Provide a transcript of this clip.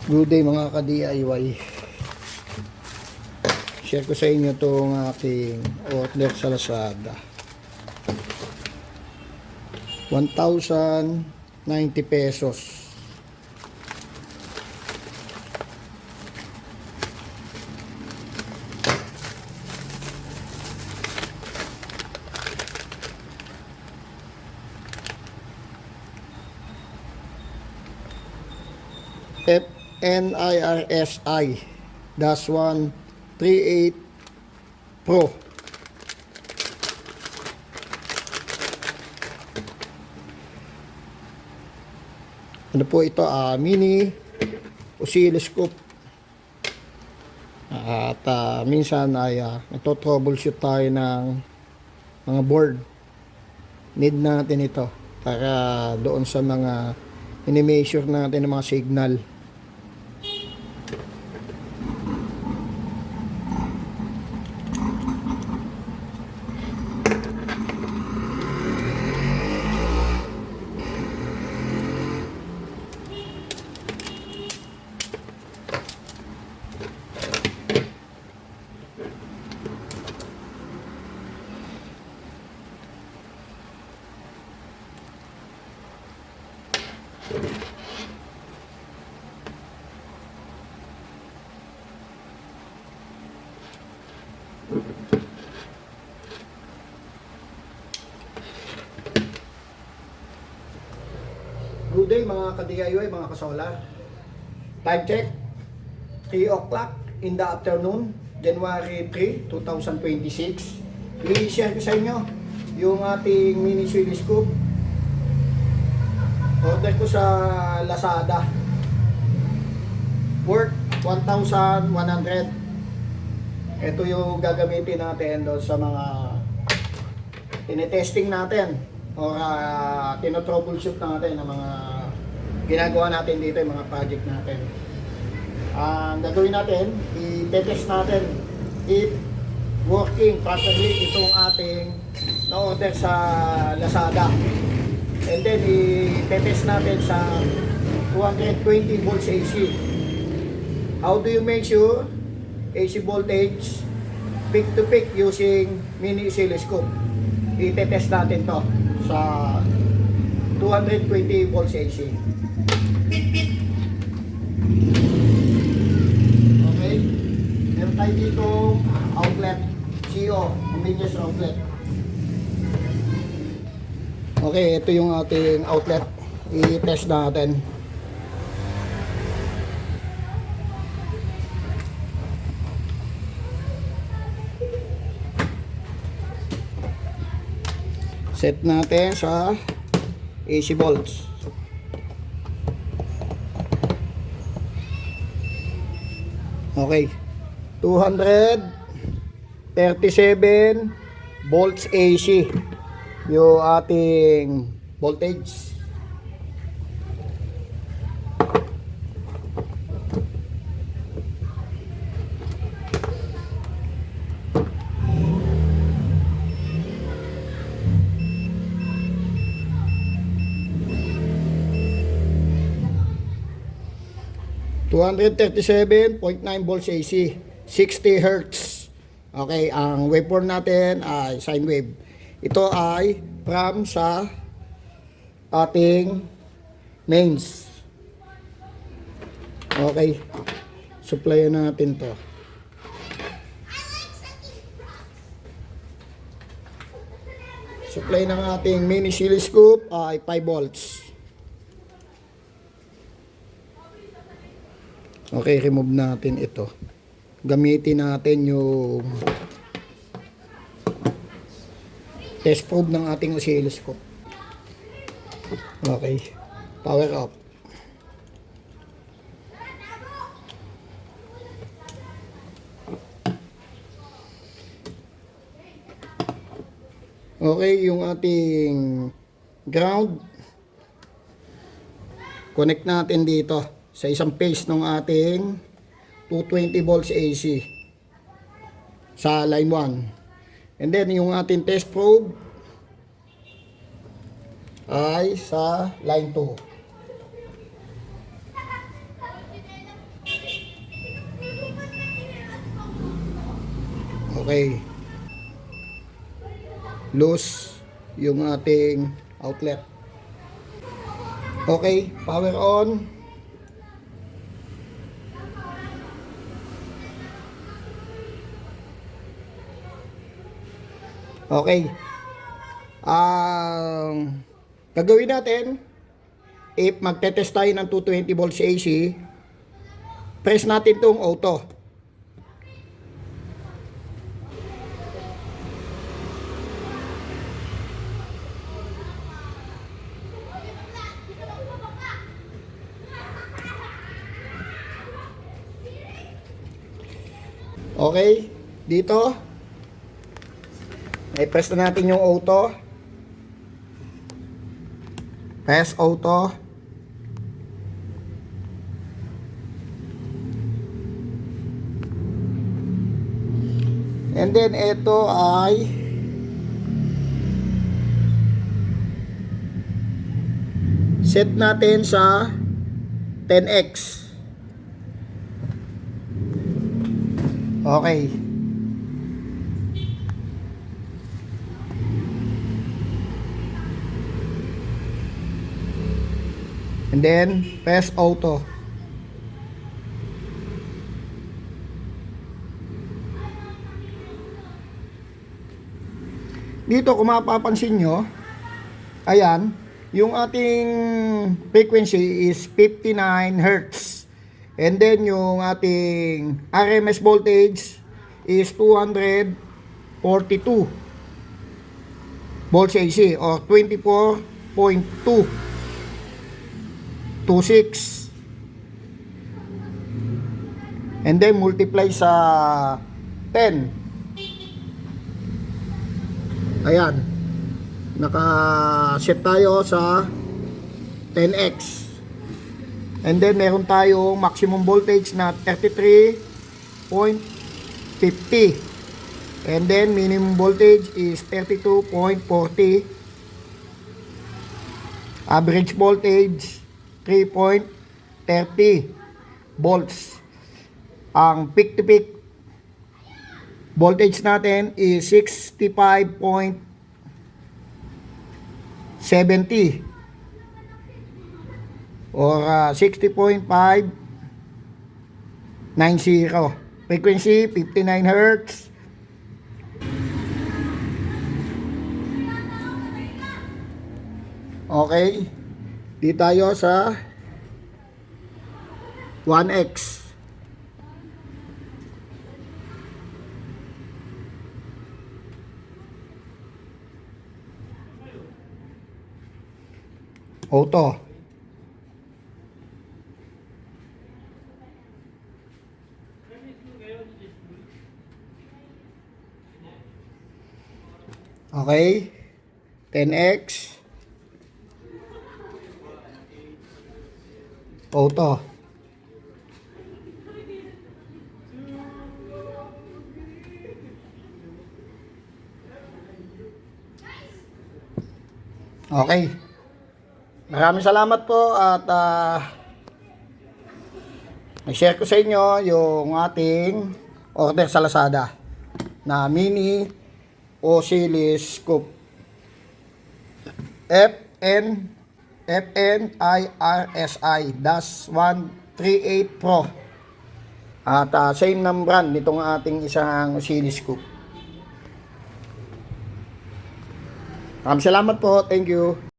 Good day mga ka-DIY. Share ko sa inyo itong aking order sa Lazada. 1,090 pesos. NIRSI-138 Pro. Ano po ito? Mini oscilloscope. At minsan ay nagto-troubleshoot tayo ng mga board. Need natin ito para doon sa mga ini-measure natin ng mga signal. Good day mga ka-DIY, mga ka-solar. Time check, 3 o'clock in the afternoon, January 3, 2026. I-share ko sa inyo yung ating mini oscilloscope. Order ko sa Lazada. Worth 1,100. Ito yung gagamitin natin doon sa mga tinetesting natin o tinotroubleshoot natin ng mga ginagawa natin dito, yung mga project natin. Ang gagawin natin, i-test natin if working properly itong ating na-order sa Lazada. And then i-test natin sa 220 volts AC. How do you make sure AC voltage peak to peak using mini oscilloscope? I-test natin to sa 220 volts AC. Okay, meron tayo dito outlet CO, convenience outlet. Okay, ito yung ating outlet. I-test natin. Set natin sa AC volts. Okay. 237 volts AC yung ating voltage. .9 volts AC, 60 Hz. Okay, ang waveform natin ay sine wave. Ito ay from sa ating mains. Okay, supplyan natin to. Supply ng ating mini oscilloscope ay 5 volts. Okay, remove natin ito. Gamitin natin yung test probe ng ating oscilloscope. Okay, power off. Okay, yung ating ground, connect natin dito sa isang phase ng ating 220 volts AC sa line 1. And then yung ating test probe ay sa line 2. Okay. Loose yung ating outlet. Okay, power on. Okay. Ang gagawin natin, if magte-test tayo ng 220 volts AC, press natin tong auto. Okay, dito i-press na natin yung auto. Press auto. And then ito ay set natin sa 10x. Okay. And then press auto. Dito kung mapapansin nyo, ayan, yung ating frequency is 59 Hz. And then yung ating RMS voltage is 242 volts AC or 24.226. And then multiply sa 10. Ayan, naka-set tayo sa 10x. And then meron tayong maximum voltage na 33.50. And then minimum voltage is 32.40. Average voltage 3.30 volts. Ang peak to peak voltage natin is 65.70 or 60.590. Frequency 59 Hz. Okay. Di tayo sa 1x. Auto. Okay. 10x. Auto. Okay. Maraming salamat po at nag-share ko sa inyo yung ating order sa Lazada na mini oscilloscope FNIRSI-138 Pro at same ng brand nitong ating isang oscilloscope. Maraming salamat po. Thank you.